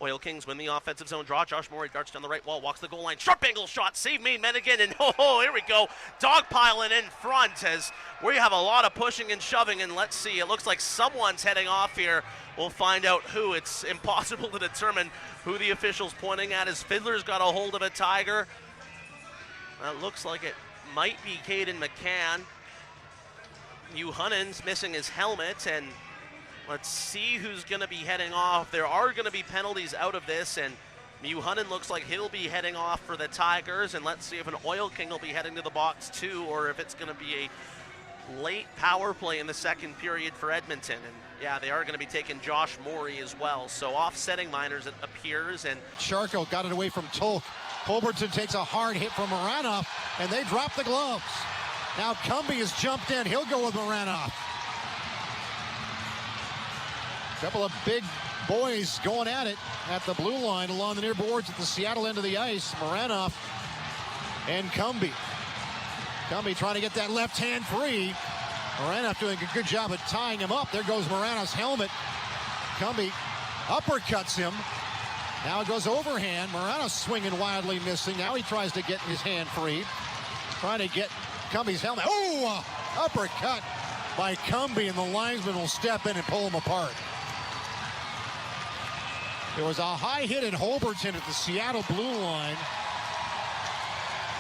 Oil Kings win the offensive zone draw. Josh Morey darts down the right wall, walks the goal line. Sharp angle shot. Save me, Menigan. And here we go. Dogpiling in front as we have a lot of pushing and shoving. And let's see. It looks like someone's heading off here. We'll find out who. It's impossible to determine who the official's pointing at as Fiddler's got a hold of a Tiger. It looks like it might be Caden McCann. Hunnen's missing his helmet, and let's see who's going to be heading off. There are going to be penalties out of this, and Hunnen looks like he'll be heading off for the Tigers, and let's see if an Oil King will be heading to the box too, or if it's going to be a late power play in the second period for Edmonton. And yeah, they are going to be taking Josh Morey as well, so offsetting minors it appears. And Charco got it away from Tolk. Holbertson takes a hard hit from Maranoff, and they drop the gloves. Now Cumbie has jumped in. He'll go with Maranoff. Couple of big boys going at it at the blue line along the near boards at the Seattle end of the ice. Maranoff and Cumbie. Cumbie trying to get that left hand free. Maranoff doing a good job at tying him up. There goes Maranoff's helmet. Cumbie uppercuts him. Now it goes overhand. Maranoff swinging wildly, missing. Now he tries to get his hand free. Trying to get Cumbie's helmet. Oh, uppercut by Cumbie, and the linesman will step in and pull him apart. There was a high hit at Holbertson at the Seattle blue line.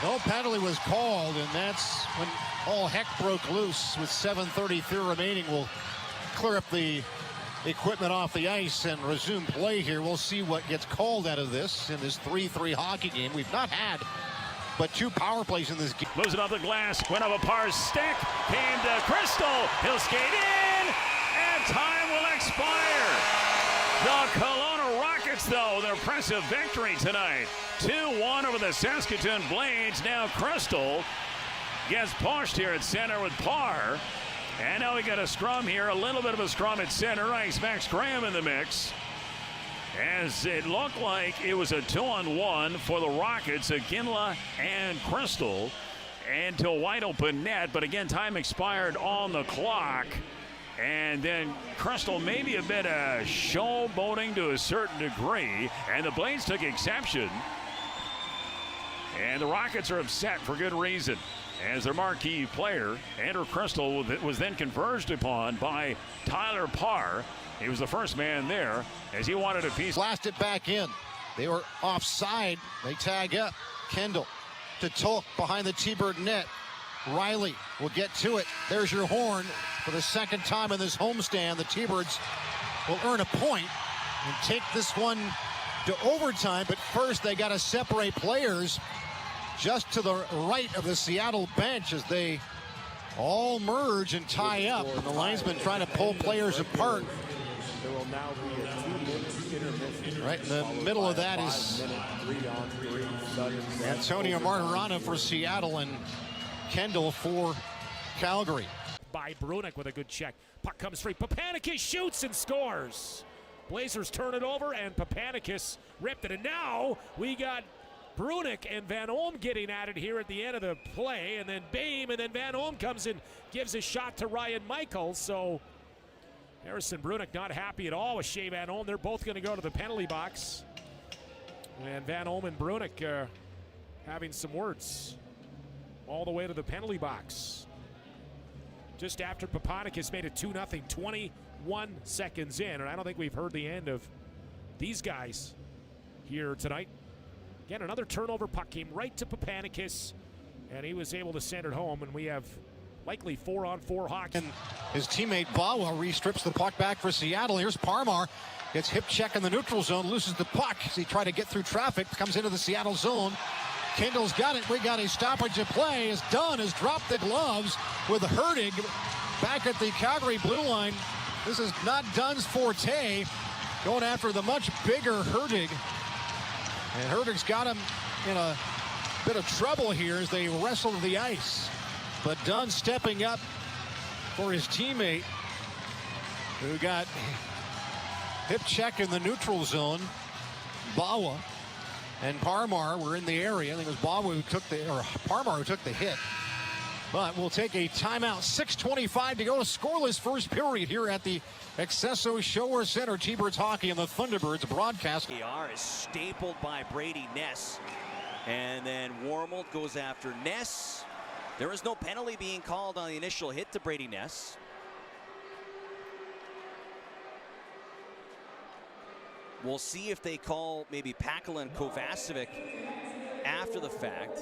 No penalty was called, and that's when all heck broke loose with 7:33 remaining. We'll clear up the equipment off the ice and resume play here. We'll see what gets called out of this in this 3-3 hockey game. We've not had but 2 power plays in this game. Moves it off the glass, went off a Parr's stick, came to Crystal, he'll skate in, and time will expire. The Kelowna Rockets, though, their impressive victory tonight. 2-1 over the Saskatoon Blades. Now Crystal gets pushed here at center with Parr. And now we got a scrum here, a little bit of a scrum at center ice. Max Graham in the mix. As it looked like it was a 2-on-1 for the Rockets, Ginla and Crystal, and to a wide open net. But again, time expired on the clock. And then Crystal maybe a bit of showboating to a certain degree, and the Blades took exception. And the Rockets are upset for good reason, as their marquee player, Andrew Crystal, was then converged upon by Tyler Parr. He was the first man there as he wanted a piece. Blast it back in. They were offside. They tag up. Kendall to Tolk behind the T-Bird net. Riley will get to it. There's your horn. For the second time in this homestand, the T-Birds will earn a point and take this one to overtime. But first, they got to separate players just to the right of the Seattle bench as they all merge and tie up. And the linesman trying to pull players apart. There will now be a 2-minute intermission. Right in the middle of that is Antonio Martirana for Seattle and Kendall for Calgary. By Brunik with a good check. Puck comes free. Papanicus shoots and scores. Blazers turn it over, and Papanicus ripped it. And now we got Brunik and Van Olm getting at it here at the end of the play. And then Bame, and then Van Olm comes in, gives a shot to Ryan Michaels. So Harrison Brunik not happy at all with Shea Van Olm. They're both going to go to the penalty box. And Van Olm and Brunik having some words all the way to the penalty box. Just after Papanicus made it 2-0, 21 seconds in. And I don't think we've heard the end of these guys here tonight. Again, another turnover. Puck came right to Papanicus, and he was able to send it home. And we have likely 4-on-4 hockey. And his teammate Bawa restrips the puck back for Seattle. Here's Parmar. Gets hip check in the neutral zone, loses the puck as he tried to get through traffic, comes into the Seattle zone. Kendall's got it. We got a stoppage of play as Dunn has dropped the gloves with Hertig back at the Calgary blue line. This is not Dunn's forte. Going after the much bigger Hertig. And Hertig's got him in a bit of trouble here as they wrestle to the ice. But Dunn stepping up for his teammate who got hip check in the neutral zone. Bawa and Parmar were in the area. I think it was Bawa who took the, or Parmar who took the hit. But we'll take a timeout. 6:25 to go. Scoreless first period here at the Accesso Shower Center. T-Birds hockey and the Thunderbirds broadcast. PR is stapled by Brady Ness. And then Warmold goes after Ness. There is no penalty being called on the initial hit to Brady Ness. We'll see if they call maybe Pakala and Kovacevic after the fact.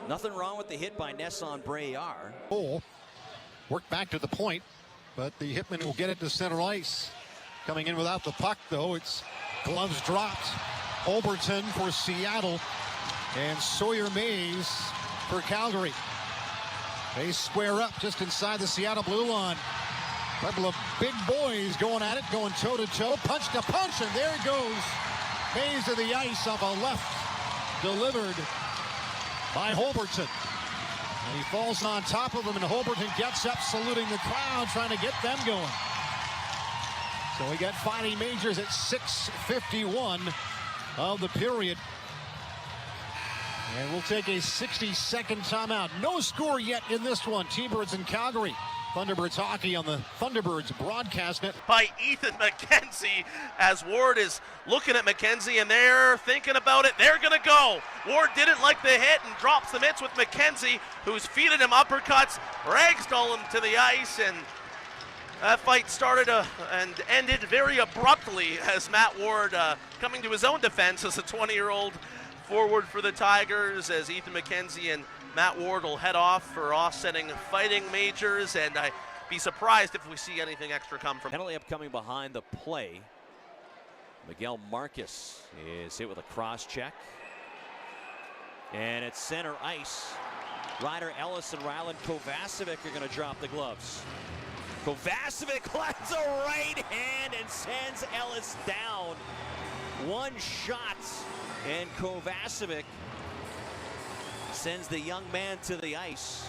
Nothing wrong with the hit by Ness on Brayar. Work back to the point, but the hitman will get it to center ice. Coming in without the puck, though, it's gloves dropped. Overton for Seattle and Sawyer Mays for Calgary. They square up just inside the Seattle blue line. A couple of big boys going at it, going toe-to-toe, punch to punch, and there it goes. Mays to the ice off a left, delivered by Holberton. And he falls on top of him, and Holberton gets up, saluting the crowd, trying to get them going. So we got Fighting Majors at 6:51 of the period. And we'll take a 60-second timeout. No score yet in this one. T-Birds in Calgary. Thunderbirds hockey on the Thunderbirds broadcast net. By Ethan McKenzie, as Ward is looking at McKenzie and they're thinking about it. They're going to go. Ward didn't like the hit and drops the mitts with McKenzie, who's feeding him uppercuts, ragdoll him to the ice, and that fight started and ended very abruptly as Matt Ward coming to his own defense as a 20-year-old forward for the Tigers, as Ethan McKenzie and Matt Ward will head off for offsetting Fighting Majors, and I'd be surprised if we see anything extra come from. Penalty upcoming behind the play. Miguel Marcus is hit with a cross check. And at center ice, Ryder Ellis and Ryland Kovacevic are going to drop the gloves. Kovacevic lands a right hand and sends Ellis down. One shot, and Kovacevic sends the young man to the ice.